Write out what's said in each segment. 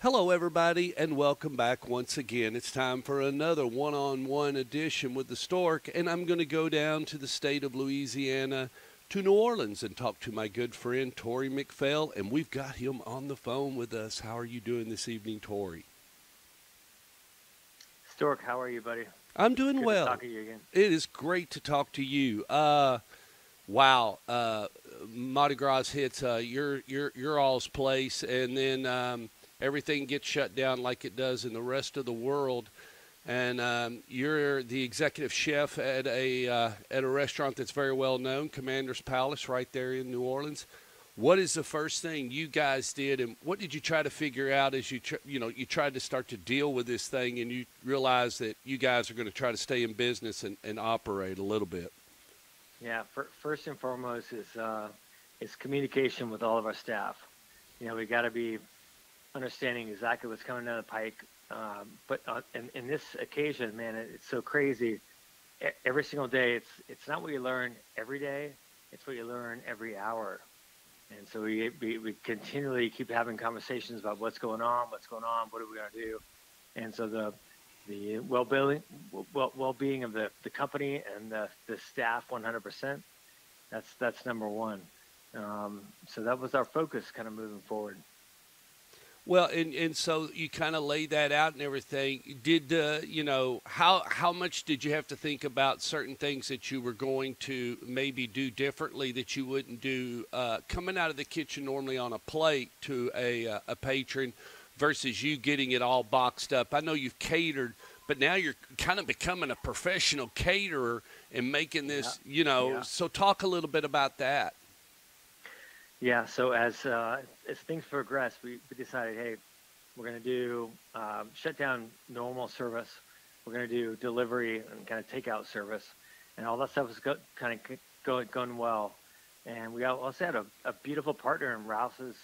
Hello, everybody, and welcome back once again. It's time for another one-on-one edition with the Stork, and I'm going to go down to the state of Louisiana to New Orleans and talk to my good friend Tory McPhail, and we've got him on the phone with us. How are you doing this evening, Tory? Stork, how are you, buddy? I'm doing Good to well. talk to you again. It is great to talk to you. Wow, Mardi Gras hits your all's place, and then everything gets shut down like it does in the rest of the world. And you're the executive chef at a restaurant that's very well known, Commander's Palace, right there in New Orleans. What is the first thing you guys did, and what did you try to figure out as you tried to start to deal with this thing, and you realized that you guys are going to try to stay in business and operate a little bit? Yeah, first and foremost is communication with all of our staff. We got to be understanding exactly what's coming down the pike. But in this occasion, man, it's so crazy. Every single day, it's not what you learn every day; it's what you learn every hour. And so we continually keep having conversations about what's going on, what are we going to do. And so the well-being of the company and the staff 100%, that's number one. So that was our focus kind of moving forward. Well, and so you kind of laid that out and everything. Did how much did you have to think about certain things that you were going to maybe do differently that you wouldn't do coming out of the kitchen normally on a plate to a patron versus you getting it all boxed up? I know you've catered, but now you're kind of becoming a professional caterer and making Yeah, this. yeah. So talk a little bit about that. Yeah, so as things progress, we decided, hey, we're going to do shut down normal service. We're going to do delivery and kind of takeout service, and all that stuff is kind of going well. And we also had a beautiful partner in Rouse's.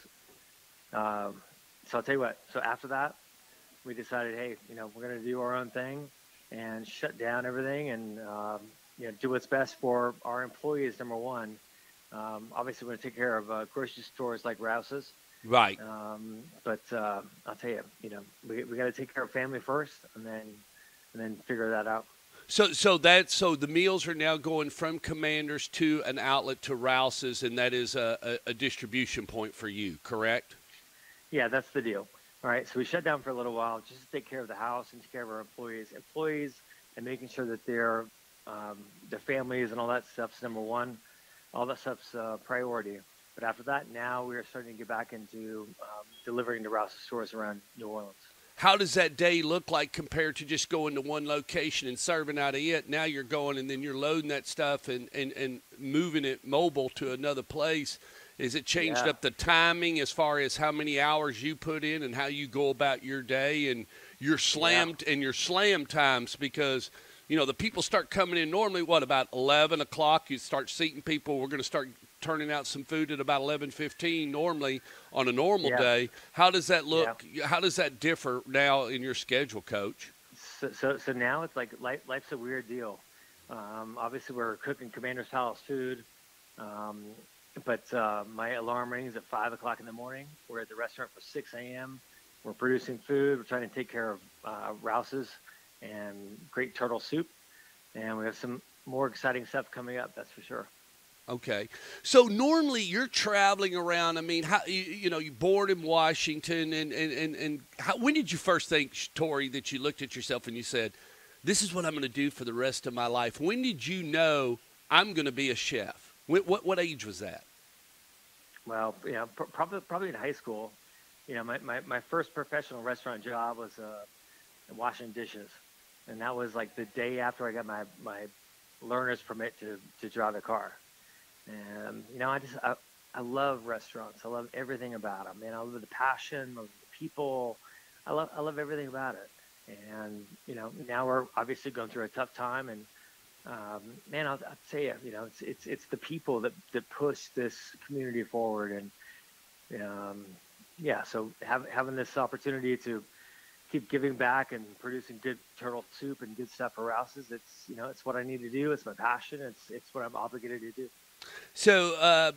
So I'll tell you what. So after that, we decided, hey, we're going to do our own thing and shut down everything and do what's best for our employees. Number one. Obviously, we're going to take care of grocery stores like Rouse's. Right. But I'll tell you, we got to take care of family first, and then figure that out. So the meals are now going from Commanders to an outlet to Rouse's, and that is a distribution point for you, correct? Yeah, that's the deal. All right, so we shut down for a little while just to take care of the house and take care of our employees, and making sure that their families and all that stuff's number one. All that stuff's priority. But after that, now we are starting to get back into delivering to Rouse's stores around New Orleans. How does that day look like compared to just going to one location and serving out of it? Now you're going and then you're loading that stuff and moving it mobile to another place. Is it changed Yeah, up the timing as far as how many hours you put in and how you go about your day and yeah, your slam times? Because the people start coming in normally, what, about 11 o'clock? You start seating people. We're going to start turning out some food at about 11:15 normally on a normal yeah, day. How does that yeah. look? How does that differ now in your schedule, Coach? So now it's like life's a weird deal. Obviously, we're cooking Commander's Palace food, um, but my alarm rings at 5 o'clock in the morning. We're at the restaurant for 6 a.m. We're producing food. We're trying to take care of Rouse's and great turtle soup, and we have some more exciting stuff coming up. That's for sure. Okay. So normally you're traveling around. I mean, how you born in Washington, and when did you first think, Tori, that you looked at yourself and you said, "This is what I'm going to do for the rest of my life"? When did you know I'm going to be a chef? What age was that? Well, probably in high school. My first professional restaurant job was washing dishes, and that was like the day after I got my learner's permit to drive a car. And I love restaurants. I love everything about them. Man, I love the passion, I love the people. I love everything about it. And now we're obviously going through a tough time, and man, I'll tell you, it's the people that push this community forward, and yeah, so having this opportunity to keep giving back and producing good turtle soup and good stuff for Rouse's, it's what I need to do. It's my passion. It's what I'm obligated to do. So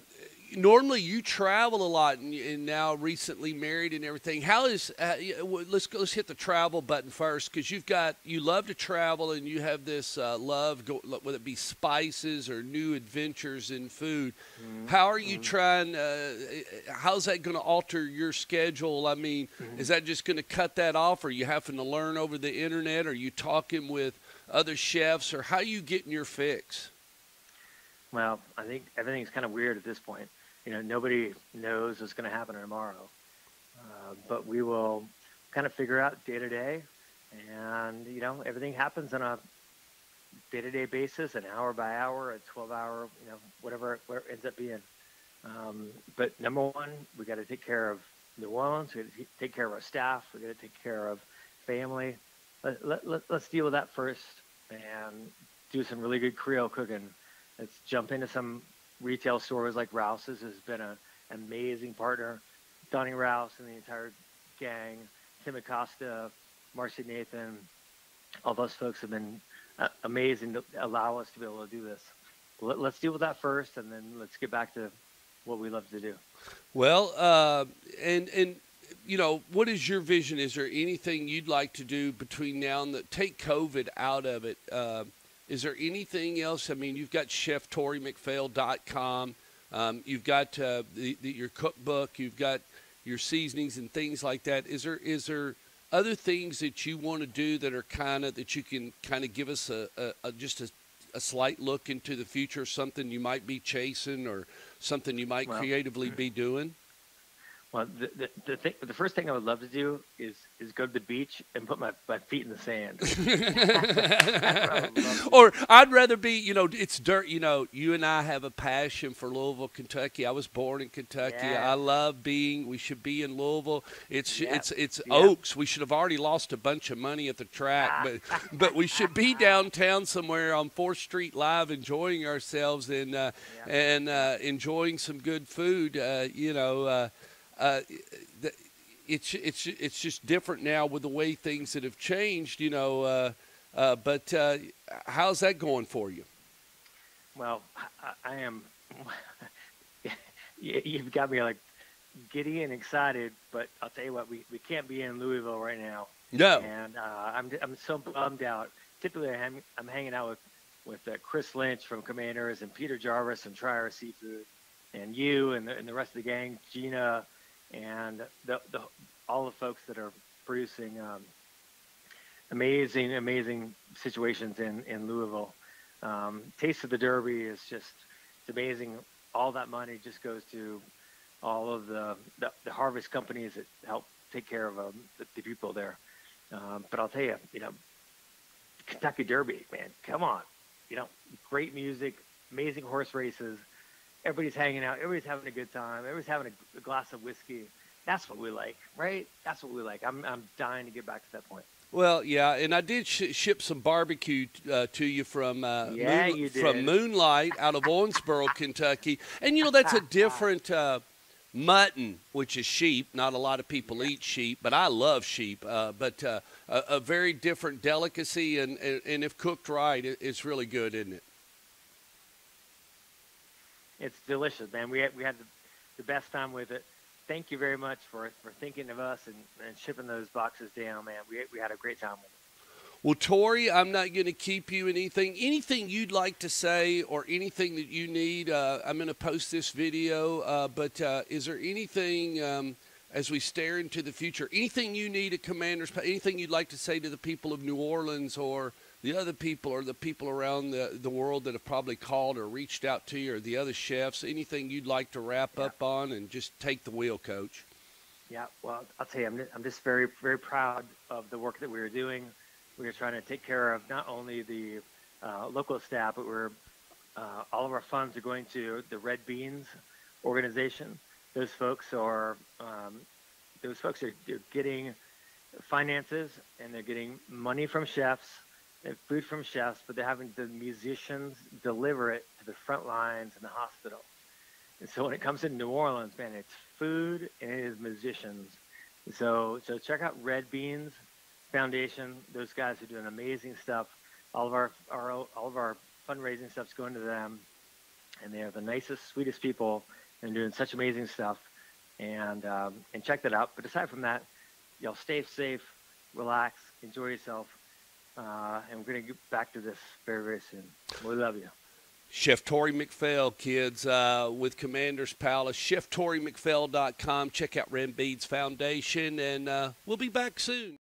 normally you travel a lot, and now recently married and everything. How is let's hit the travel button first, because you love to travel and you have this love, whether it be spices or new adventures in food. Mm-hmm. How are you Mm-hmm. trying? How's that going to alter your schedule? I mean, Mm-hmm. is that just going to cut that off? Are you having to learn over the internet? Are you talking with other chefs, or how you getting your fix? Well, I think everything's kind of weird at this point. Nobody knows what's going to happen tomorrow, but we will kind of figure out day to day, and everything happens on a day to day basis, an hour by hour, a 12-hour, whatever it ends up being. But number one, we got to take care of New Orleans. We got to take care of our staff. We got to take care of family. Let's deal with that first and do some really good Creole cooking. Let's jump into some retail stores like Rouse's has been an amazing partner. Donnie Rouse and the entire gang, Tim Acosta, Marcy Nathan, all those folks have been amazing to allow us to be able to do this. Let's deal with that first, and then let's get back to what we love to do. Well, and what is your vision? Is there anything you'd like to do between now and take COVID out of it? Is there anything else? I mean, you've got Chef Tory McPhail.com. You've got your cookbook. You've got your seasonings and things like that. Is there other things that you want to do that are that you can kind of give us just a slight look into the future, something you might be chasing or something you might creatively be doing? Well, the first thing I would love to do is go to the beach and put my feet in the sand. Or I'd rather be, it's dirt. You and I have a passion for Louisville, Kentucky. I was born in Kentucky. Yeah. I love we should be in Louisville. It's Yeah. Oaks. We should have already lost a bunch of money at the track, but we should be downtown somewhere on 4th Street Live enjoying ourselves and enjoying some good food. It's just different now with the way things that have changed, but how's that going for you? Well, I am. You've got me like giddy and excited, but I'll tell you what, we can't be in Louisville right now. No. And I'm so bummed out. Typically, I'm hanging out with Chris Lynch from Commanders and Peter Jarvis from Trier Seafood, and you and the rest of the gang, Gina, and all the folks that are producing amazing situations in Louisville. Taste of the Derby is just, it's amazing. All that money just goes to all of the harvest companies that help take care of the people there. But I'll tell you, Kentucky Derby, man, come on. Great music, amazing horse races. Everybody's hanging out. Everybody's having a good time. Everybody's having a glass of whiskey. That's what we like, right? That's what we like. I'm dying to get back to that point. Well, yeah, and I did ship some barbecue to you from from Moonlight out of Owensboro, Kentucky. And, that's a different mutton, which is sheep. Not a lot of people eat sheep, but I love sheep. But a very different delicacy, and if cooked right, it's really good, isn't it? It's delicious, man. We had the best time with it. Thank you very much for thinking of us and shipping those boxes down, man. We had a great time with it. Well, Tory, I'm not going to keep you anything you'd like to say or anything that you need. I'm going to post this video, but is there anything as we stare into the future, anything you need at Commander's, anything you'd like to say to the people of New Orleans or the other people or the people around the world that have probably called or reached out to you, or the other chefs, anything you'd like to wrap up on and just take the wheel, Coach? Yeah, well, I'll tell you, I'm just very, very proud of the work that we were doing. We were trying to take care of not only the local staff, but all of our funds are going to the Red Beans organization. Those folks are getting finances, and they're getting money from chefs and food from chefs, but they're having the musicians deliver it to the front lines in the hospital. And so when it comes to New Orleans, man, it's food and it is musicians. So check out Red Beans Foundation. Those guys are doing amazing stuff. All of our fundraising stuff's going to them. and they are the nicest, sweetest people, and doing such amazing stuff. And check that out. But aside from that, y'all stay safe, relax, enjoy yourself, and we're gonna get back to this very, very soon. We love you. Chef Tory McPhail, kids, with Commander's Palace. ChefToryMcPhail.com. Check out Red Beans Foundation, and we'll be back soon.